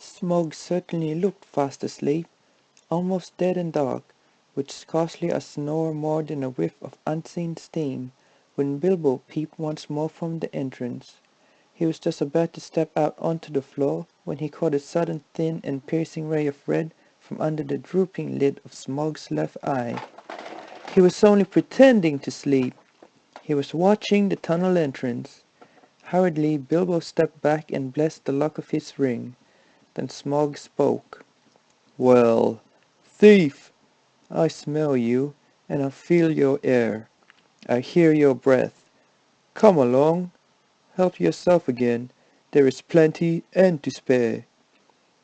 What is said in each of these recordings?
Smog certainly looked fast asleep, almost dead and dark, with scarcely a snore more than a whiff of unseen steam, when Bilbo peeped once more from the entrance. He was just about to step out onto the floor when he caught a sudden thin and piercing ray of red from under the drooping lid of Smog's left eye. He was only pretending to sleep. He was watching the tunnel entrance. Hurriedly, Bilbo stepped back and blessed the luck of his ring. Then Smog spoke. "Well, thief! I smell you, and I feel your air. I hear your breath. Come along. Help yourself again. There is plenty and to spare."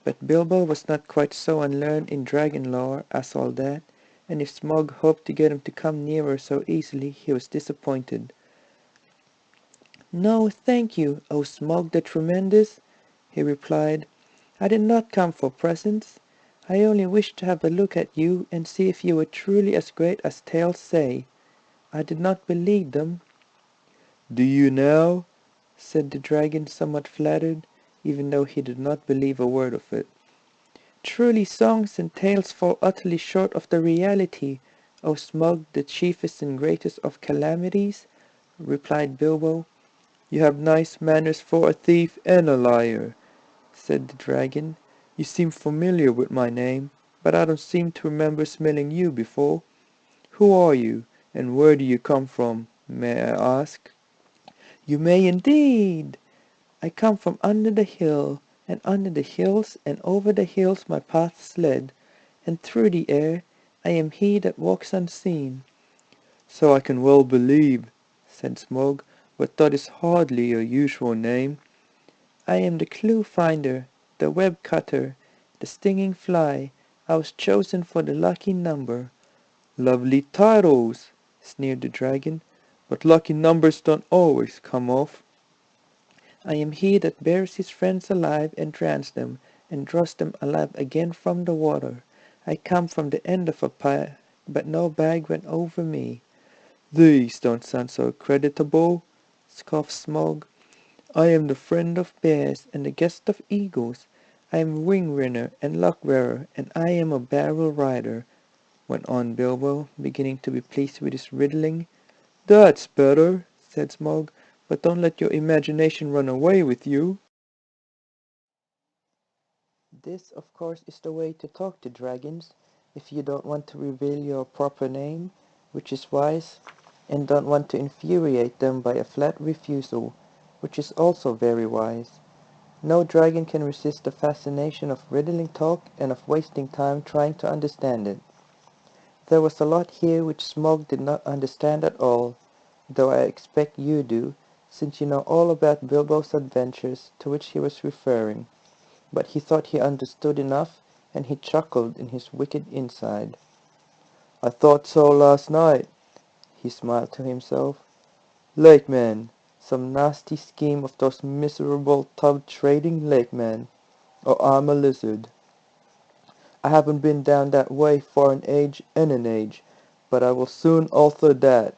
But Bilbo was not quite so unlearned in dragon lore as all that, and if Smog hoped to get him to come nearer so easily, he was disappointed. "No, thank you, O Smog the Tremendous," he replied. "I did not come for presents. I only wished to have a look at you and see if you were truly as great as tales say. I did not believe them." "Do you now?" said the dragon, somewhat flattered, even though he did not believe a word of it. "Truly songs and tales fall utterly short of the reality, O Smug, the chiefest and greatest of calamities," replied Bilbo. "You have nice manners for a thief and a liar," said the dragon. "You seem familiar with my name, but I don't seem to remember smelling you before. Who are you, and where do you come from, may I ask?" "You may indeed. I come from under the hill, and under the hills and over the hills my paths led, and through the air I am he that walks unseen." "So I can well believe," said Smog, "but that is hardly your usual name." "I am the clue finder, the web cutter, the stinging fly. I was chosen for the lucky number." "Lovely titles," sneered the dragon, "but lucky numbers don't always come off." "I am he that bears his friends alive and drowns them, and draws them alive again from the water. I come from the end of a pipe, but no bag went over me." "These don't sound so creditable," scoffed Smog. "I am the friend of bears and the guest of eagles. I am wing winner and luck bearer, and I am a barrel rider," went on Bilbo, beginning to be pleased with his riddling. "That's better," said Smog, "but don't let your imagination run away with you." This, of course, is the way to talk to dragons, if you don't want to reveal your proper name, which is wise, and don't want to infuriate them by a flat refusal, which is also very wise. No dragon can resist the fascination of riddling talk and of wasting time trying to understand it. There was a lot here which Smog did not understand at all, though I expect you do, since you know all about Bilbo's adventures to which he was referring. But he thought he understood enough, and he chuckled in his wicked inside. "I thought so last night," he smiled to himself. "Lakemen! Some nasty scheme of those miserable tub-trading lakemen, or I'm a lizard. I haven't been down that way for an age and an age, but I will soon alter that.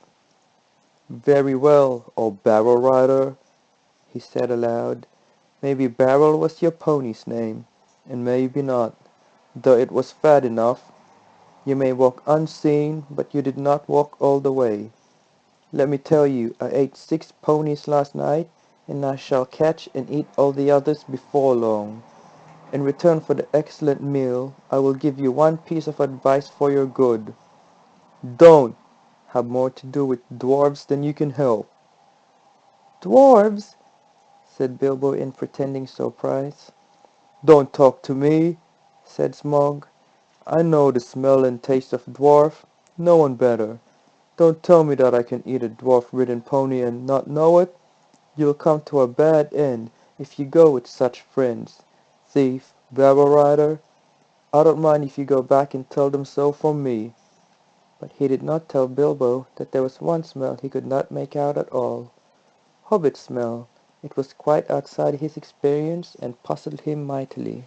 Very well, old barrel rider," he said aloud. "Maybe Barrel was your pony's name, and maybe not, though it was fat enough. You may walk unseen, but you did not walk all the way. Let me tell you, I ate 6 ponies last night, and I shall catch and eat all the others before long. In return for the excellent meal, I will give you one piece of advice for your good. Don't have more to do with dwarves than you can help." "Dwarves?" said Bilbo in pretending surprise. "Don't talk to me," said Smog. "I know the smell and taste of dwarf. No one better. Don't tell me that I can eat a dwarf-ridden pony and not know it. You'll come to a bad end if you go with such friends. Thief, barrel rider, I don't mind if you go back and tell them so from me." But he did not tell Bilbo that there was one smell he could not make out at all. Hobbit smell. It was quite outside his experience and puzzled him mightily.